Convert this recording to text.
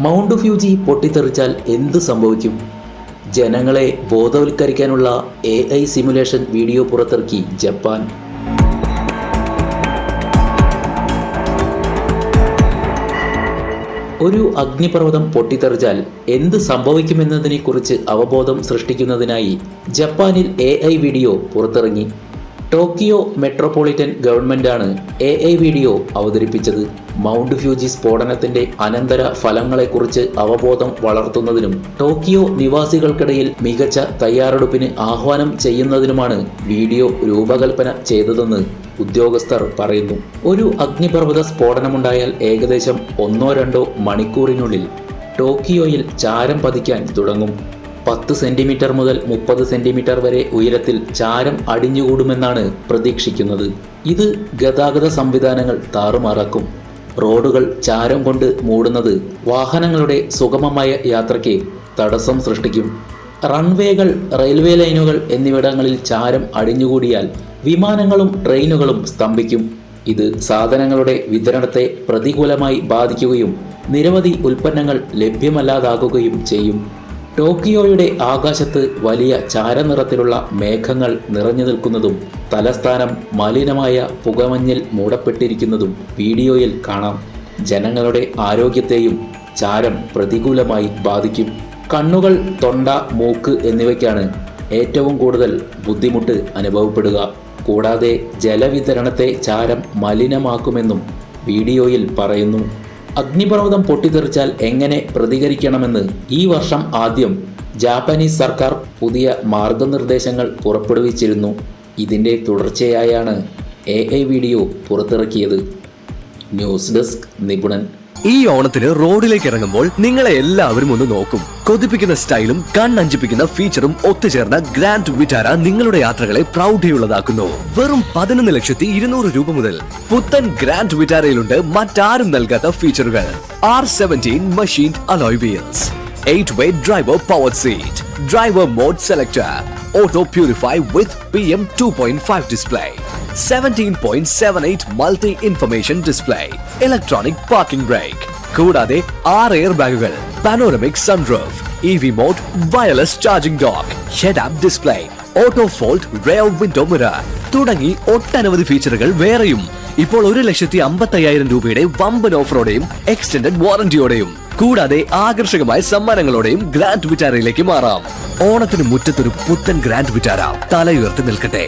Mount Fuji പൊട്ടിത്തെറിച്ചാൽ എന്ത് സംഭവിക്കും? ജനങ്ങളെ ബോധവൽക്കരിക്കാനുള്ള AI സിമുലേഷൻ വീഡിയോ പുറത്തിറക്കി ജപ്പാൻ. ഒരു അഗ്നിപർവ്വതം പൊട്ടിത്തെറിച്ചാൽ എന്ത് സംഭവിക്കുമെന്നതിനെക്കുറിച്ച് അവബോധം സൃഷ്ടിക്കുന്നതിനായി ജപ്പാനിൽ AI വീഡിയോ പുറത്തിറങ്ങി. ടോക്കിയോ മെട്രോപൊളിറ്റൻ ഗവൺമെൻറ്റാണ് AI വീഡിയോ അവതരിപ്പിച്ചത്. മൗണ്ട് ഫ്യൂജി സ്ഫോടനത്തിൻ്റെ അനന്തര ഫലങ്ങളെക്കുറിച്ച് അവബോധം വളർത്തുന്നതിനും ടോക്കിയോ നിവാസികൾക്കിടയിൽ മികച്ച തയ്യാറെടുപ്പിന് ആഹ്വാനം ചെയ്യുന്നതിനുമാണ് വീഡിയോ രൂപകൽപ്പന ചെയ്തതെന്ന് ഉദ്യോഗസ്ഥർ പറയുന്നു. ഒരു അഗ്നിപർവ്വത സ്ഫോടനമുണ്ടായാൽ ഏകദേശം 1-2 മണിക്കൂറിനുള്ളിൽ ടോക്കിയോയിൽ ചാരം പതിക്കാൻ തുടങ്ങും. 10 സെന്റിമീറ്റർ മുതൽ 30 സെന്റിമീറ്റർ വരെ ഉയരത്തിൽ ചാരം അടിഞ്ഞുകൂടുമെന്നാണ് പ്രതീക്ഷിക്കുന്നത്. ഇത് ഗതാഗത സംവിധാനങ്ങൾ താറുമാറാക്കും. റോഡുകൾ ചാരം കൊണ്ട് മൂടുന്നത് വാഹനങ്ങളുടെ സുഗമമായ യാത്രയ്ക്ക് തടസ്സം സൃഷ്ടിക്കും. റൺവേകൾ, റെയിൽവേ ലൈനുകൾ എന്നിവിടങ്ങളിൽ ചാരം അടിഞ്ഞുകൂടിയാൽ വിമാനങ്ങളും ട്രെയിനുകളും സ്തംഭിക്കും. ഇത് സാധനങ്ങളുടെ വിതരണത്തെ പ്രതികൂലമായി ബാധിക്കുകയും നിരവധി ഉൽപ്പന്നങ്ങൾ ലഭ്യമല്ലാതാകുകയും ചെയ്യും. ടോക്കിയോയുടെ ആകാശത്ത് വലിയ ചാരനിറത്തിലുള്ള മേഘങ്ങൾ നിറഞ്ഞു നിൽക്കുന്നതും തലസ്ഥാനം മലിനമായ പുകമഞ്ഞിൽ മൂടപ്പെട്ടിരിക്കുന്നതും വീഡിയോയിൽ കാണാം. ജനങ്ങളുടെ ആരോഗ്യത്തെയും ചാരം പ്രതികൂലമായി ബാധിക്കും. കണ്ണുകൾ, തൊണ്ട, മൂക്ക് എന്നിവയ്ക്കാണ് ഏറ്റവും കൂടുതൽ ബുദ്ധിമുട്ട് അനുഭവപ്പെടുക. കൂടാതെ ജലവിതരണത്തെ ചാരം മലിനമാക്കുമെന്നും വീഡിയോയിൽ പറയുന്നു. അഗ്നിപർവ്വതം പൊട്ടിത്തെറിച്ചാൽ എങ്ങനെ പ്രതികരിക്കണമെന്ന് ഈ വർഷം ആദ്യം ജാപ്പനീസ് സർക്കാർ പുതിയ മാർഗനിർദ്ദേശങ്ങൾ പുറപ്പെടുവിച്ചിരുന്നു. ഇതിൻ്റെ തുടർച്ചയായാണ് AI വീഡിയോ പുറത്തിറക്കിയത്. ന്യൂസ് ഡെസ്ക് നിപുണൻ. ഈ ഓണത്തിന് റോഡിലേക്ക് ഇറങ്ങുമ്പോൾ നിങ്ങളെ എല്ലാവരും ഒന്ന് നോക്കും. കൊതിപ്പിക്കുന്ന സ്റ്റൈലും കണ്ണഞ്ചിപ്പിക്കുന്ന ഫീച്ചറും ഒത്തുചേർന്ന ഗ്രാൻഡ് വിറ്റാര നിങ്ങളുടെ യാത്രകളെ പ്രൗഢിയുള്ളതാക്കുന്നു. വെറും 11,200,000 രൂപ മുതൽ പുത്തൻ ഗ്രാൻഡ് വിറ്റാരയിലുണ്ട് മറ്റാരും നൽകാത്ത ഫീച്ചറുകൾ. R17 machined alloy wheels, 8-way driver powered seat, driver mode selector, auto purify with PM 2.5 display, 17.78 multi information display, electronic parking brake, കൂടാതെ 6 എയർ ബാഗുകൾ, panoramic sunroof, EV mode, wireless charging dock, head up display, auto fold rear window mirror തുടങ്ങി ഒട്ടനവധി ഫീച്ചറുകൾ വേറെയും. ഇപ്പോൾ 1,55,000 രൂപയുടെ വമ്പൻ ഓഫറോടെയും extended വാറന്റിയോടെയും കൂടാതെ ആകർഷകമായ സമ്മാനങ്ങളോടെയും ഗ്രാൻഡ് വിറ്റാരയിലേക്ക് മാറാം. ഓണത്തിന് മുറ്റത്തൊരു പുത്തൻ ഗ്രാൻഡ് വിറ്റാര തലയുയർത്തി നിൽക്കട്ടെ.